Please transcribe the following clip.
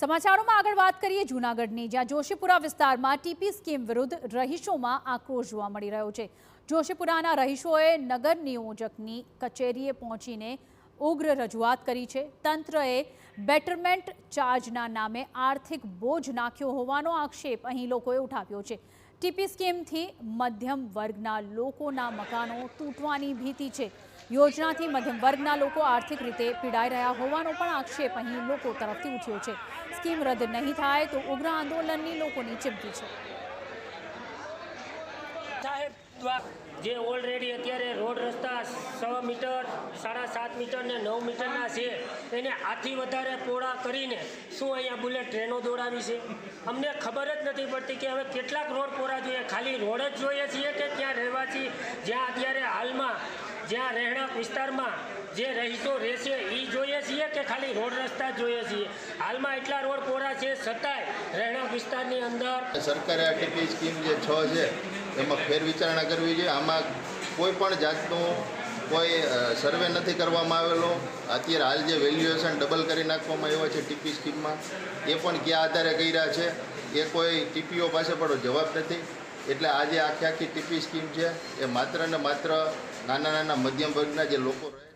સમાચારોમાં આગળ વાત કરીએ જૂનાગઢની, જ્યાં જોશીપુરા વિસ્તારમાં ટીપી સ્કીમ વિરુદ્ધ રહીશોમાં આક્રોશ જોવા મળી રહ્યો છે। જોશીપુરાના રહીશોએ નગર નિયોજકની કચેરીએ પહોંચીને ઉગ્ર રજૂઆત કરી છે। તંત્રએ બેટરમેન્ટ ચાર્જના નામે આર્થિક બોજ નાખ્યો હોવાનો આક્ષેપ અહીં લોકોએ ઉઠાવ્યો છે। ટીપી સ્કીમથી મધ્યમ વર્ગના લોકોના મકાનો તૂટવાની ભીતિ છે। યોજનાથી મધ્યમ વર્ગના લોકો આર્થિક રીતે પીડાઈ રહ્યા હોવાનો પણ આક્ષેપ અહીં લોકો તરફથી ઉઠ્યો છે। સ્કીમ રદ નહીં થાય તો ઉગ્ર આંદોલનની લોકોની ચીમકી છે। જે ઓલરેડી અત્યારે રોડ રસ્તા 6 મીટર 7.5 મીટર ને 9 મીટરના છે, એને આથી વધારે પહોળા કરીને શું અહીંયા બુલેટ ટ્રેનો દોડાવી છે? અમને ખબર જ નથી પડતી કે હવે કેટલાક રોડ પહોળા જોઈએ। ખાલી રોડ જ જોઈએ છીએ કે ત્યાં રહેવાથી જ્યાં અત્યારે હાલમાં જ્યાં રહેણાંક વિસ્તારમાં જે રહીશો રહેશે એ જોઈએ છીએ કે ખાલી રોડ રસ્તા જોઈએ છીએ? હાલમાં એટલા રોડ પહોળા છે છતાંય રહેણાંક વિસ્તારની અંદર સરકારે આ ટીપી સ્કીમ જે 6 છે એમાં ફેર વિચારણા કરવી જોઈએ। આમાં કોઈ પણ જાતનું કોઈ સર્વે નથી કરવામાં આવેલો। અત્યારે હાલ જે વેલ્યુએશન ડબલ કરી નાખવામાં આવ્યા છે ટીપી સ્કીમમાં, એ પણ ક્યાં આધારે કર્યા છે એ કોઈ ટીપીઓ પાસે પણ જવાબ નથી। એટલે આજે આખી ટીપી સ્કીમ છે એ માત્ર ને માત્ર નાના મધ્યમ વર્ગના જે લોકો રહે